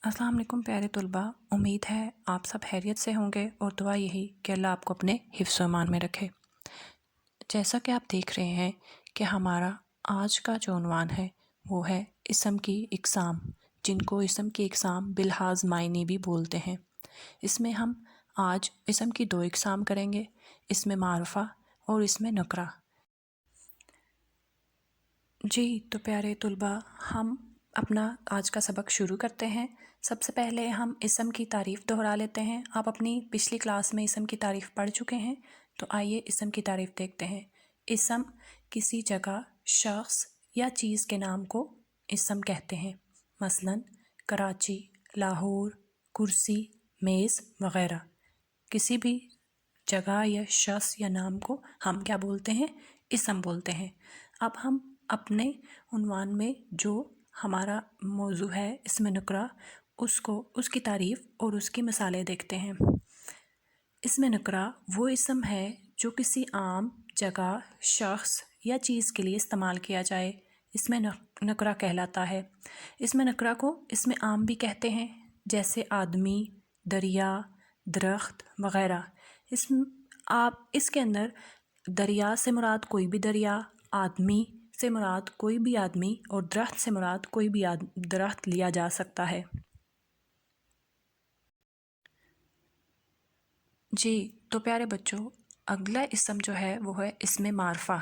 अस्सलाम वालेकुम प्यारे तलबा। उम्मीद है आप सब खैरियत से होंगे और दुआ यही कि अल्लाह आपको अपने हिफ्ज़ व ईमान में रखे। जैसा कि आप देख रहे हैं कि हमारा आज का जो उन्वान है वो है इसम की इक़साम, जिनको इसम की इक़साम बिलहाज मायने भी बोलते हैं। इसमें हम आज इसम की दो इक़साम करेंगे, इसमें मारुफ़ा और इसमें नकरा। जी तो प्यारे तलबा, हम अपना आज का सबक शुरू करते हैं। सबसे पहले हम इसम की तारीफ़ दोहरा लेते हैं। आप अपनी पिछली क्लास में इसम की तारीफ़ पढ़ चुके हैं, तो आइए इसम की तारीफ़ देखते हैं। इसम किसी जगह, शख्स या चीज़ के नाम को इसम कहते हैं। मसलन कराची, लाहौर, कुर्सी, मेज़ वग़ैरह। किसी भी जगह या शख्स या नाम को हम क्या बोलते हैं? इसम बोलते हैं। अब हम अपने उन्वान में जो हमारा मौजू है इसमें नकरा, उसकी तारीफ़ और उसकी मिसालें देखते हैं। इसमें नकरा वो इसम है जो किसी आम जगह, शख्स या चीज़ के लिए इस्तेमाल किया जाए, इसमें नकरा कहलाता है। इसमें नकरा को इसमें आम भी कहते हैं, जैसे आदमी, दरिया, दरख्त वग़ैरह। इसके अंदर दरिया से मुराद कोई भी दरिया, आदमी से मुराद कोई भी आदमी और दरख्त से मुराद कोई भी दरख्त लिया जा सकता है। जी तो प्यारे बच्चों, अगला इसम जो है वो है इसमें मारफा।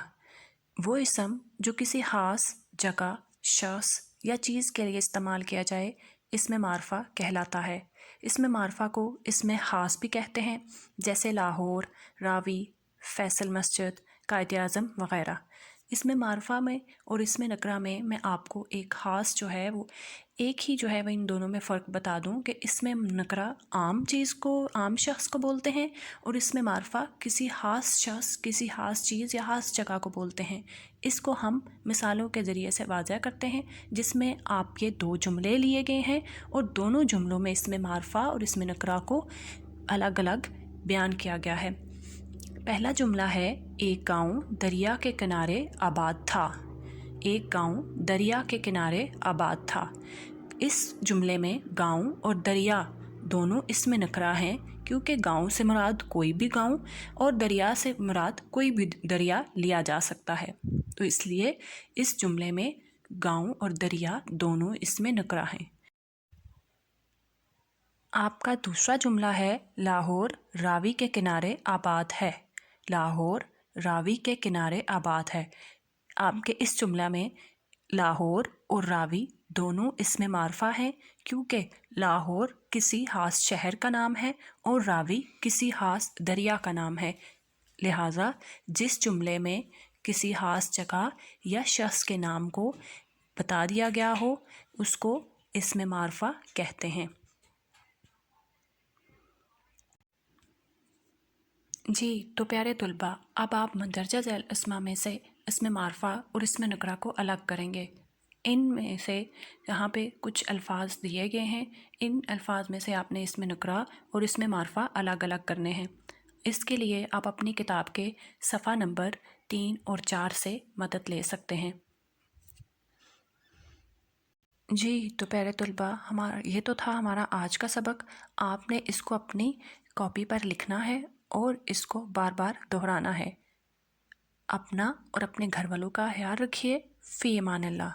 वो इसम जो किसी ख़ास जगह, शख्स या चीज़ के लिए इस्तेमाल किया जाए, इसमें मारफा कहलाता है। इसमें मारफा को इसमें ख़ास भी कहते हैं, जैसे लाहौर, रावी, फैसल मस्जिद, कायद आज़म वग़ैरह। इसमें मारफा में और इसमें नकरा में मैं आपको एक ख़ास जो है वो एक ही जो है वह इन दोनों में फ़र्क बता दूं कि इसमें नकरा आम चीज़ को, आम शख्स को बोलते हैं, और इसमें मारफा किसी ख़ास शख्स, किसी ख़ास चीज़ या ख़ास जगह को बोलते हैं। इसको हम मिसालों के ज़रिए से वाज़ह करते हैं, जिसमें आप ये दो जुमले लिए गए हैं और दोनों जुमलों में इसमें मारफा और इसमें नकरा को अलग अलग बयान किया गया है। पहला जुमला है, एक गाँव दरिया के किनारे आबाद था। एक गाँव दरिया के किनारे आबाद था। इस जुमले में गाँव और दरिया दोनों इसमें नकरा हैं, क्योंकि गाँव से मुराद कोई भी गाँव और दरिया से मुराद कोई भी दरिया लिया जा सकता है। तो इसलिए इस जुमले में गाँव और दरिया दोनों इसमें नकरा हैं। आपका दूसरा जुमला है, लाहौर रावी के किनारे आबाद है। लाहौर रावी के किनारे आबाद है। आपके इस जुमला में लाहौर और रावी दोनों इसमें मारफा हैं, क्योंकि लाहौर किसी ख़ास शहर का नाम है और रावी किसी ख़ास दरिया का नाम है। लिहाजा जिस जुमले में किसी ख़ास जगह या शख्स के नाम को बता दिया गया हो, उसको इसमें मारफा कहते हैं। जी तो प्यारे तलबा, अब आप मंदरजा झैल अस्मा में से इसमें मारफा और इसमें नकरा को अलग करेंगे। इनमें से यहाँ पे कुछ अल्फाज दिए गए हैं, इन अल्फाज में से आपने इसमें नकरा और इसमें मारफा अलग अलग करने हैं। इसके लिए आप अपनी किताब के सफ़ा नंबर 3 और 4 से मदद ले सकते हैं। जी तो प्यारे तलबा, ये तो था हमारा आज का सबक। आपने इसको अपनी कॉपी पर लिखना है और इसको बार बार दोहराना है। अपना और अपने घर वालों का ख्याल रखिए। फ़ी अमान अल्लाह।